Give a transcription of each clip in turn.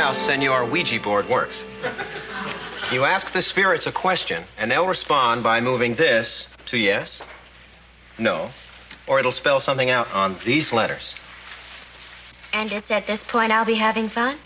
how Senor Ouija board works. You ask the spirits a question, and they'll respond by moving this to yes, no, or it'll spell something out on these letters. And it's at this point I'll be having fun?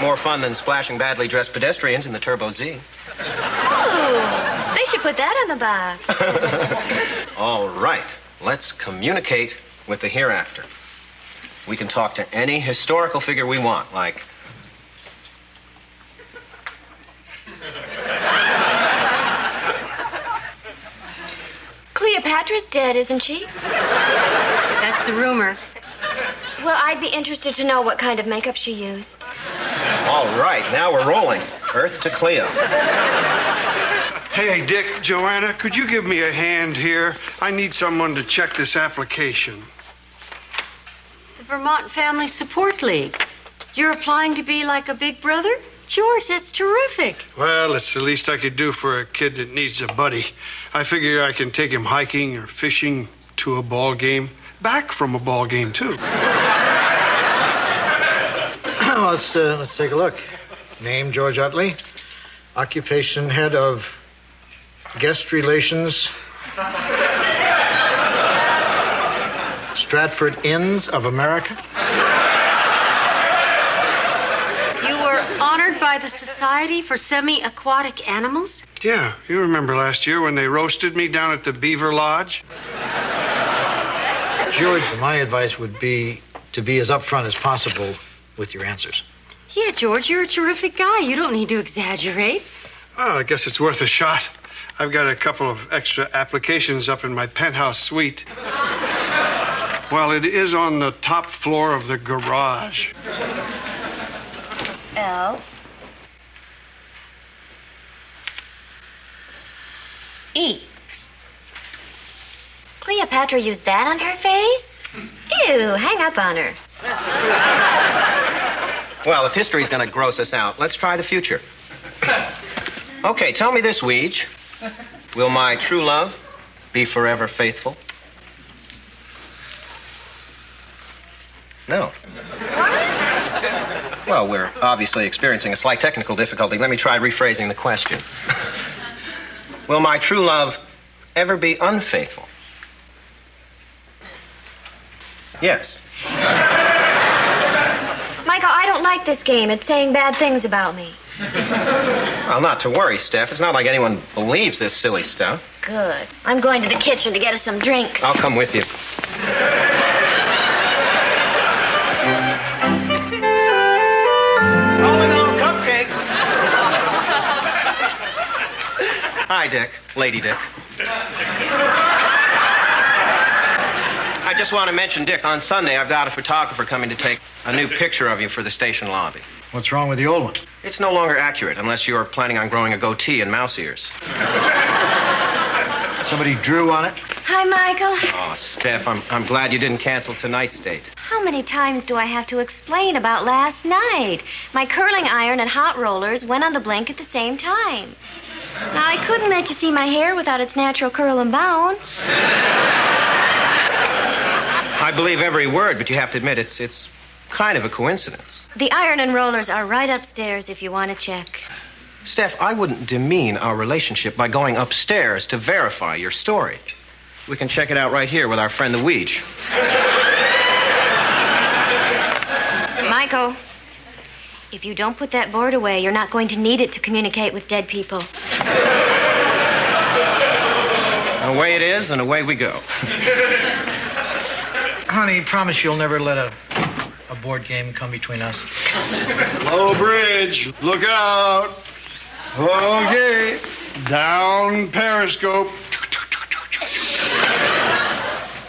More fun than splashing badly dressed pedestrians in the Turbo Z. Oh, they should put that on the box. All right, let's communicate with the hereafter. We can talk to any historical figure we want, like... Cleopatra's dead, isn't she? That's the rumor. Well, I'd be interested to know what kind of makeup she used. All right, now we're rolling. Earth to Cleo. Hey, Dick, Joanna, could you give me a hand here? I need someone to check this application. The Vermont Family Support League. You're applying to be like a big brother? George, that's terrific. Well, it's the least I could do for a kid that needs a buddy. I figure I can take him hiking or fishing, to a ball game, back from a ball game, too. Let's take a look. Name, George Utley. Occupation, head of guest relations. Stratford Inns of America. You were honored by the Society for Semi-Aquatic Animals? Yeah, you remember last year when they roasted me down at the Beaver Lodge? George, my advice would be to be as upfront as possible with your answers. Yeah, George, you're a terrific guy. You don't need to exaggerate. Well, I guess it's worth a shot. I've got a couple of extra applications up in my penthouse suite. Well, it is on the top floor of the garage. L. E. Cleopatra used that on her face? Ew, hang up on her. Well, if history's gonna gross us out, let's try the future. Okay, tell me this, Weege. Will my true love be forever faithful? No. What? Well, we're obviously experiencing a slight technical difficulty. Let me try rephrasing the question. Will my true love ever be unfaithful? Yes. Michael, I don't like this game. It's saying bad things about me. Well, not to worry, Steph. It's not like anyone believes this silly stuff. Good. I'm going to the kitchen to get us some drinks. I'll come with you. Rolling on cupcakes. Hi, Dick. Lady Dick. I just want to mention, Dick, on Sunday I've got a photographer coming to take a new picture of you for the station lobby. What's wrong with the old one? It's no longer accurate unless you're planning on growing a goatee and mouse ears. Somebody drew on it? Hi, Michael. Oh, Steph, I'm glad you didn't cancel tonight's date. How many times do I have to explain about last night? My curling iron and hot rollers went on the blink at the same time. Now, I couldn't let you see my hair without its natural curl and bounce. I believe every word, but you have to admit it's kind of a coincidence. The iron and rollers are right upstairs if you want to check. Steph, I wouldn't demean our relationship by going upstairs to verify your story. We can check it out right here with our friend the Weege. Michael, if you don't put that board away, you're not going to need it to communicate with dead people. Away it is, and away we go. Honey, promise you'll never let a board game come between us. Low bridge, look out. Okay, down Periscope.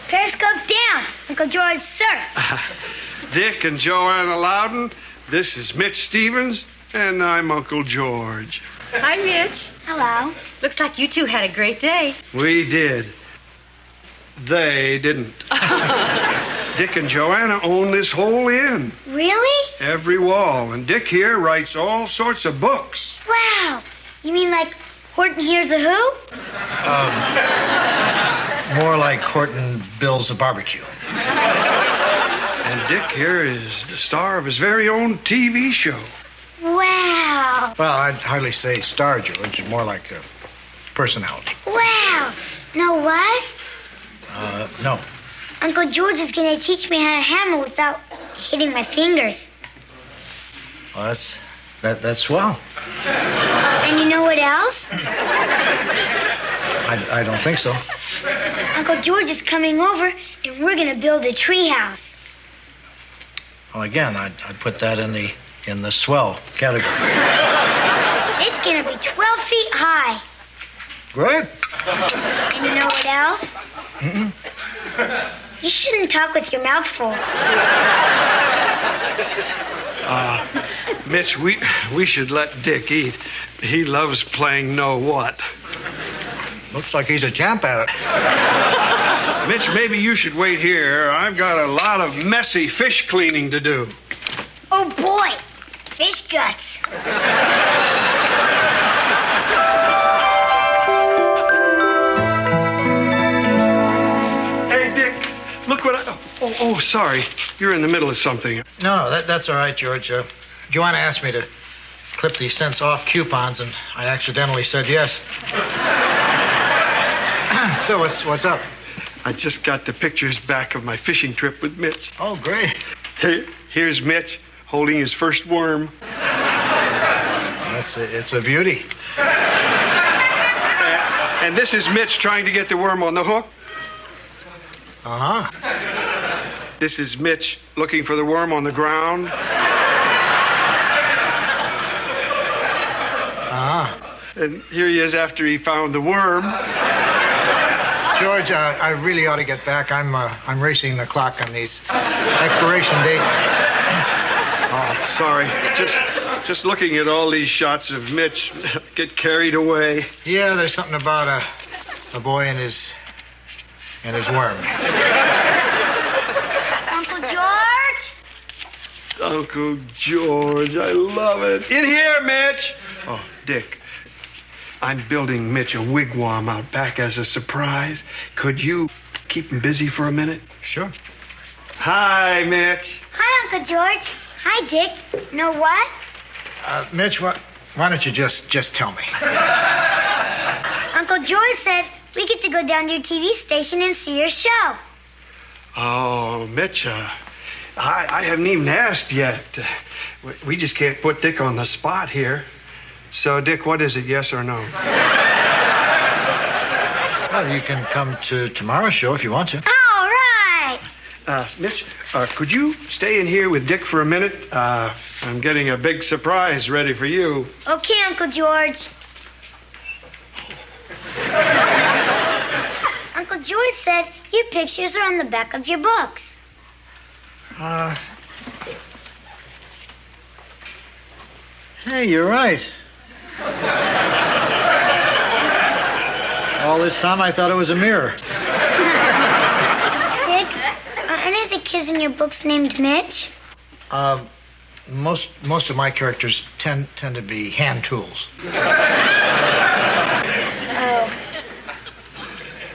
Periscope down, Uncle George, sir. Dick and Joanna Loudon, this is Mitch Stevens, and I'm Uncle George. Hi, Mitch. Hello. Looks like you two had a great day. We did. They didn't. Dick and Joanna own this whole inn. Really? Every wall. And Dick here writes all sorts of books. Wow. You mean like Horton Hears a Who? More like Horton Builds a Barbecue. And Dick here is the star of his very own TV show. Wow. Well, I'd hardly say star, George. More like a personality. Wow. Know what? No. Uncle George is going to teach me how to hammer without hitting my fingers. Well, that's swell. And you know what else? I don't think so. Uncle George is coming over, and we're going to build a tree house. Well, again, I'd put that in the swell category. It's going to be 12 feet high. Great. And you know what else? Mm-mm. You shouldn't talk with your mouth full. Mitch, we should let Dick eat. He loves playing know what. Looks like he's a champ at it. Mitch, maybe you should wait here. I've got a lot of messy fish cleaning to do. Oh, boy. Fish guts. Hey, Dick, look what I... Oh, sorry. You're in the middle of something. No, that's all right, George. Joanna asked me to clip these cents off coupons, and I accidentally said yes. So what's up? I just got the pictures back of my fishing trip with Mitch. Oh, great. Here's Mitch holding his first worm. It's a beauty. And this is Mitch trying to get the worm on the hook. Uh-huh. This is Mitch looking for the worm on the ground. Uh-huh. And here he is after he found the worm. George, I really ought to get back. I'm racing the clock on these expiration dates. Oh, sorry. Just looking at all these shots of Mitch, get carried away. Yeah, there's something about a boy and his worm. Uncle George? Uncle George, I love it. In here, Mitch. Oh, Dick, I'm building Mitch a wigwam out back as a surprise. Could you keep him busy for a minute? Sure. Hi, Mitch. Hi, Uncle George. Hi, Dick. Know what? Mitch, why don't you just tell me? Uncle George said we get to go down to your TV station and see your show. Oh, Mitch, I haven't even asked yet. We just can't put Dick on the spot here. So, Dick, what is it, yes or no? Well, you can come to tomorrow's show if you want to. All right. Mitch, could you stay in here with Dick for a minute? I'm getting a big surprise ready for you. Okay, Uncle George. Uncle George said your pictures are on the back of your books. Hey, you're right. All this time I thought it was a mirror. Dick, are any of the kids in your books named Mitch? Most of my characters tend to be hand tools. Oh.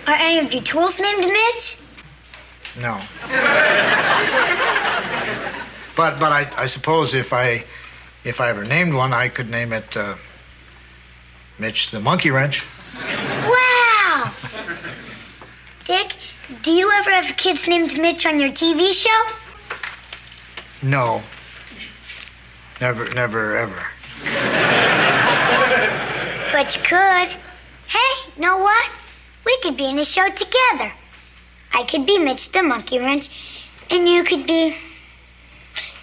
Are any of your tools named Mitch? No. But I suppose if I ever named one, I could name it Mitch the Monkey Wrench. Wow! Dick, do you ever have kids named Mitch on your TV show? No. Never, ever. But you could. Hey, know what? We could be in a show together. I could be Mitch the Monkey Wrench, and you could be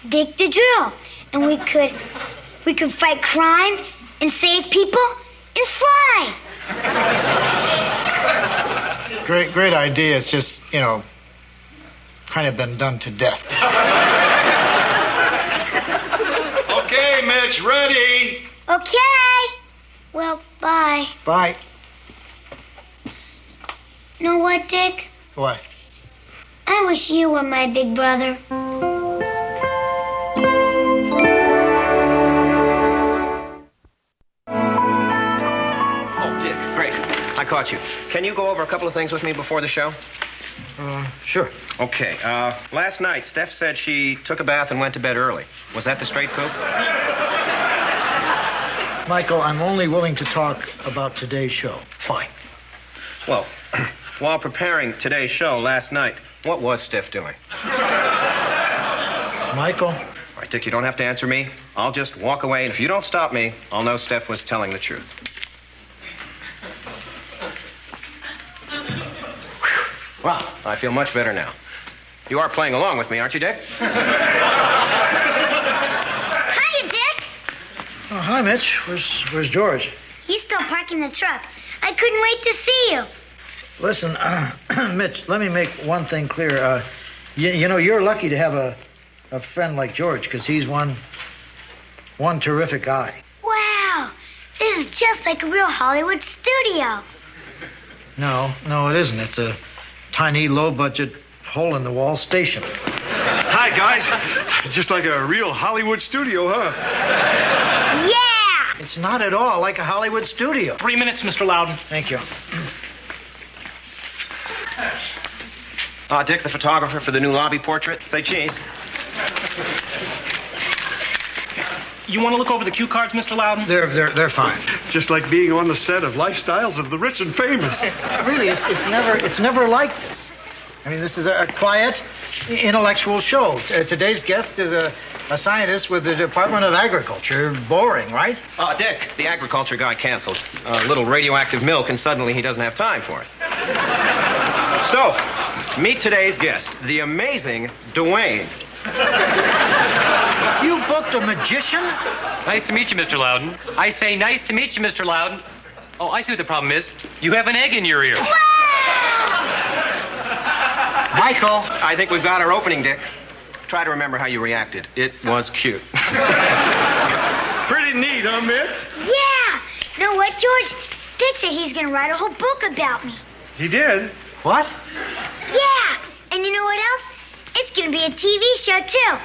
Dick the Drill. And we could fight crime and save people and fly. Great idea. It's just, kind of been done to death. Okay, Mitch, ready. Okay. Well, bye. Bye. Know what, Dick? What? I wish you were my big brother. Oh, Dick, great. I caught you. Can you go over a couple of things with me before the show? Sure. Okay. Last night, Steph said she took a bath and went to bed early. Was that the straight poop? Michael, I'm only willing to talk about today's show. Fine. Well, while preparing today's show last night, what was Steph doing? Michael? All right, Dick, you don't have to answer me. I'll just walk away, and if you don't stop me, I'll know Steph was telling the truth. Wow, I feel much better now. You are playing along with me, aren't you, Dick? Hiya, Dick. Oh, hi, Mitch. Where's George? He's still parking the truck. I couldn't wait to see you. Listen, Mitch, let me make one thing clear. You know, you're lucky to have a friend like George, because he's one terrific guy. Wow, this is just like a real Hollywood studio. No, it isn't. It's a tiny, low-budget, hole-in-the-wall station. Hi, guys. Just like a real Hollywood studio, huh? Yeah! It's not at all like a Hollywood studio. 3 minutes, Mr. Loudon. Thank you. Dick, the photographer for the new lobby portrait. Say cheese. You want to look over the cue cards, Mr. Loudon? They're fine. Just like being on the set of Lifestyles of the Rich and Famous. Really, it's never like this. I mean, this is a quiet, intellectual show. Today's guest is a scientist with the Department of Agriculture. Boring, right? Dick, the agriculture guy canceled. A little radioactive milk, and suddenly he doesn't have time for us. So, meet today's guest, the amazing Dwayne. You booked a magician? Nice to meet you, Mr. Loudon. I say nice to meet you, Mr. Loudon. Oh, I see what the problem is. You have an egg in your ear. Michael. I think we've got our opening, Dick. Try to remember how you reacted. It was cute. Pretty neat, huh, Mitch? Yeah! You know what, George? Dick said he's gonna write a whole book about me. He did? What? Yeah! And you know what else? It's gonna be a TV show, too.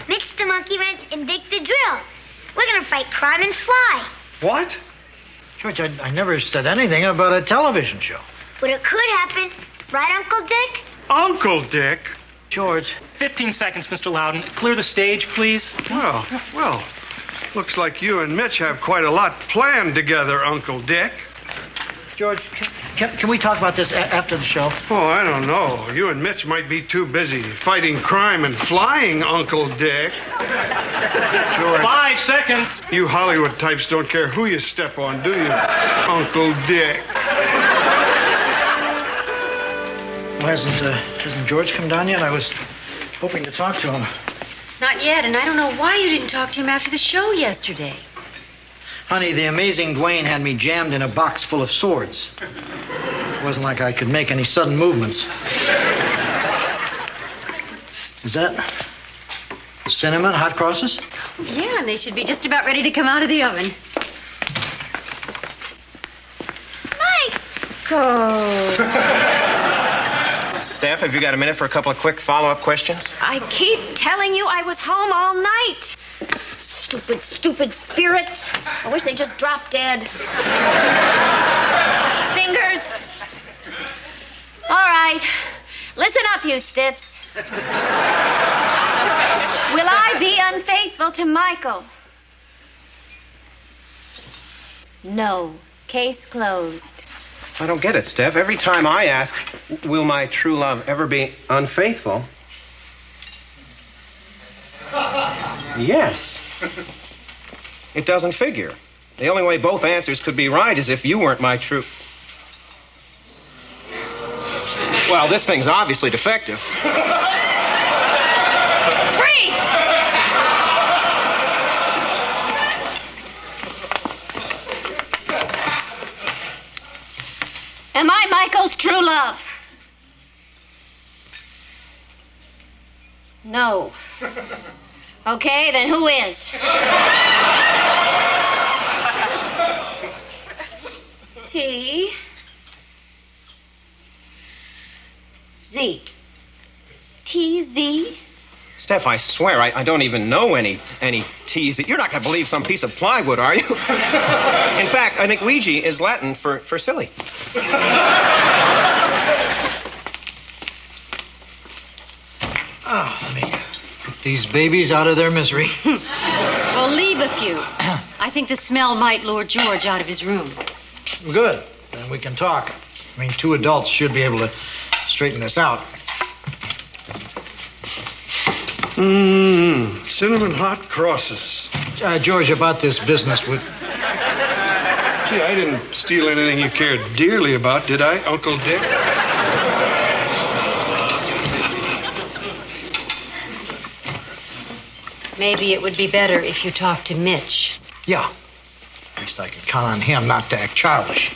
Mitch the Monkey Wrench and Dick the Drill. We're gonna fight crime and fly. What? George, I never said anything about a television show. But it could happen. Right, Uncle Dick? Uncle Dick? George. 15 seconds, Mr. Loudon. Clear the stage, please. Well, looks like you and Mitch have quite a lot planned together, Uncle Dick. George, can we talk about this after the show? Oh, I don't know. You and Mitch might be too busy fighting crime and flying, Uncle Dick. George. 5 seconds. You Hollywood types don't care who you step on, do you, Uncle Dick? Well, hasn't George come down yet? I was hoping to talk to him. Not yet, and I don't know why you didn't talk to him after the show yesterday. Honey, the amazing Dwayne had me jammed in a box full of swords. It wasn't like I could make any sudden movements. Is that cinnamon hot crosses? Yeah, and they should be just about ready to come out of the oven. Michael! Steph, have you got a minute for a couple of quick follow-up questions? I keep telling you I was home all night. Stupid spirits. I wish they just dropped dead. Fingers. All right. Listen up, you stiffs. Will I be unfaithful to Michael? No. Case closed. I don't get it, Steph. Every time I ask, will my true love ever be unfaithful? Yes. It doesn't figure. The only way both answers could be right is if you weren't my true... Well, this thing's obviously defective. Freeze! Am I Michael's true love? No. Okay, then who is? T. Z. T-Z? Steph, I swear, I don't even know any T's. You're not going to believe some piece of plywood, are you? In fact, I think Ouija is Latin for silly. Oh, let me get these babies out of their misery. Well, leave a few. I think the smell might lure George out of his room. Good. Then we can talk. I mean, 2 adults should be able to straighten this out. Cinnamon hot crosses. George, about this business with... Gee, I didn't steal anything you cared dearly about, did I, Uncle Dick? Maybe it would be better if you talked to Mitch. Yeah. At least I can count on him not to act childish.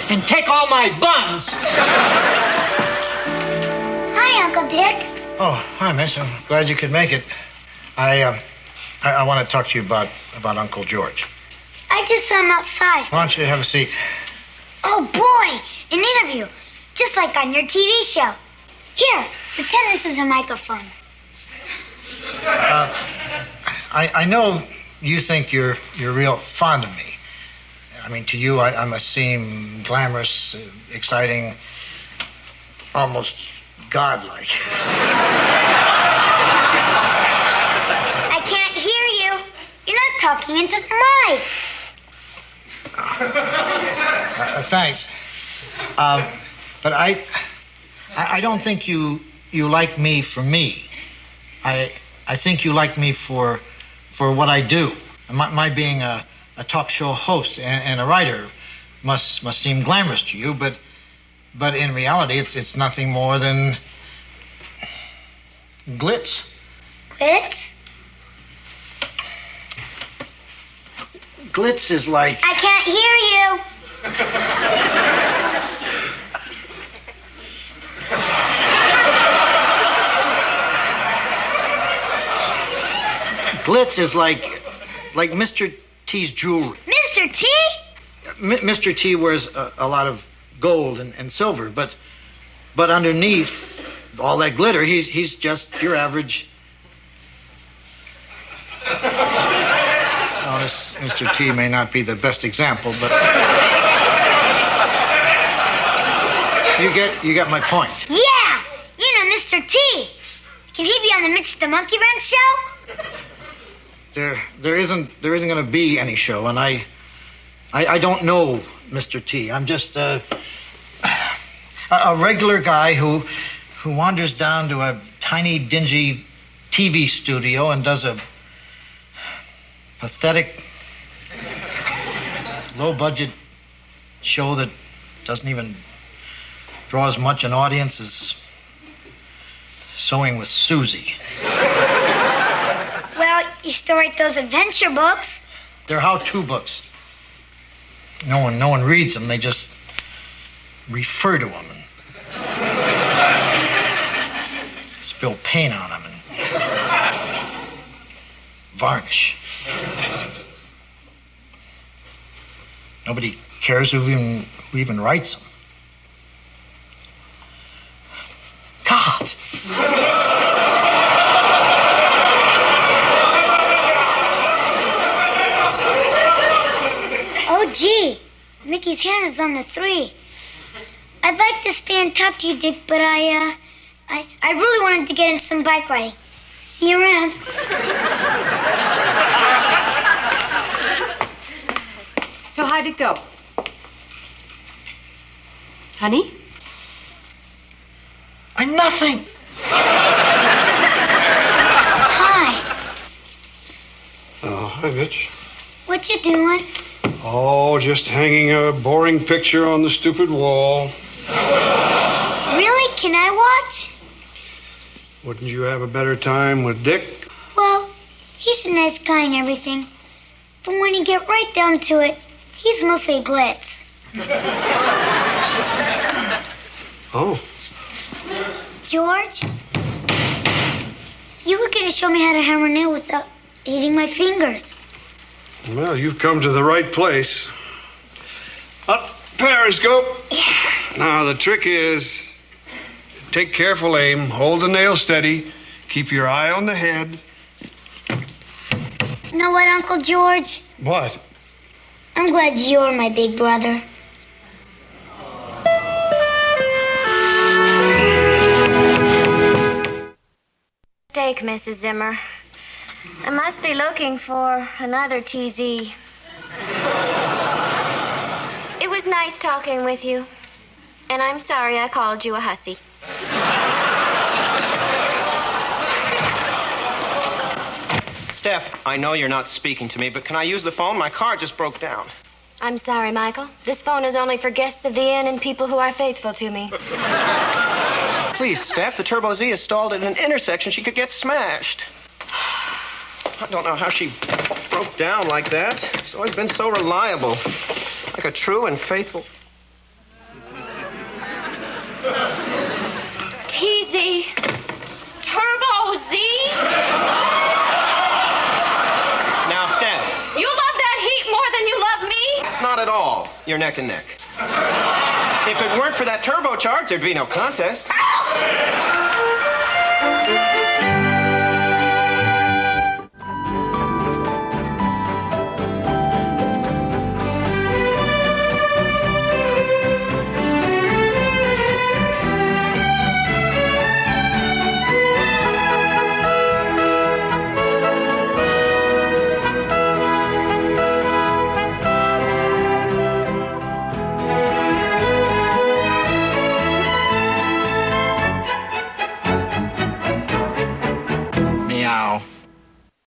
And take all my buns! Hi, Uncle Dick. Oh, hi, Miss. I'm glad you could make it. I want to talk to you about Uncle George. I just saw him outside. Why don't you have a seat? Oh, boy, an interview. Just like on your TV show. Here, pretend this is a microphone. I know you think you're real fond of me. I mean, to you, I must seem glamorous, exciting, almost godlike. I can't hear you. You're not talking into the mic. Thanks. But I don't think you like me for me. I think you like me for what I do. My being a talk show host and a writer must seem glamorous to you, but in reality, it's nothing more than glitz. Glitz? Glitz is like... I can't hear you. Glitz is like Mr. T's jewelry. Mr. T? Mr. T wears a lot of gold and silver, but underneath all that glitter, he's just your average. Well, this Mr. T may not be the best example, but you get my point. Yeah, you know Mr. T. Can he be on the Mitch the Monkey Wrench show? There isn't going to be any show, and I don't know Mr. T. I'm just a regular guy who wanders down to a tiny, dingy TV studio and does a pathetic, low-budget show that doesn't even draw as much an audience as Sewing with Susie. Well, you still write those adventure books. They're how-to books. No one reads them. They just refer to them and spill paint on them and varnish. Nobody cares who even writes them. God! Oh, gee. Mickey's hand is on the 3. I'd like to stay and talk to you, Dick, but I really wanted to get into some bike riding. See you around. So how'd it go? Honey? I'm nothing. Hi. Oh, hi, Mitch. What you doing? Oh, just hanging a boring picture on the stupid wall. Really? Can I watch? Wouldn't you have a better time with Dick? Well, he's a nice guy and everything. But when you get right down to it, he's mostly glitz. Oh. George? You were going to show me how to hammer a nail without hitting my fingers. Well, you've come to the right place. Up, periscope. Yeah. Now, the trick is take careful aim, hold the nail steady, keep your eye on the head. You know what, Uncle George? What? I'm glad you're my big brother. mistake, Mrs. Zimmer. I must be looking for another TZ. It was nice talking with you. And I'm sorry I called you a hussy. Steph, I know you're not speaking to me, but can I use the phone? My car just broke down. I'm sorry, Michael. This phone is only for guests of the inn and people who are faithful to me. Please, Steph, the Turbo Z is stalled at an intersection. She could get smashed. I don't know how she broke down like that. She's always been so reliable. Like a true and faithful... TZ. Turbo Z. Now, Steph. You love that heat more than you love me? Not at all. You're neck and neck. If it weren't for that turbocharge, there'd be no contest. Ouch!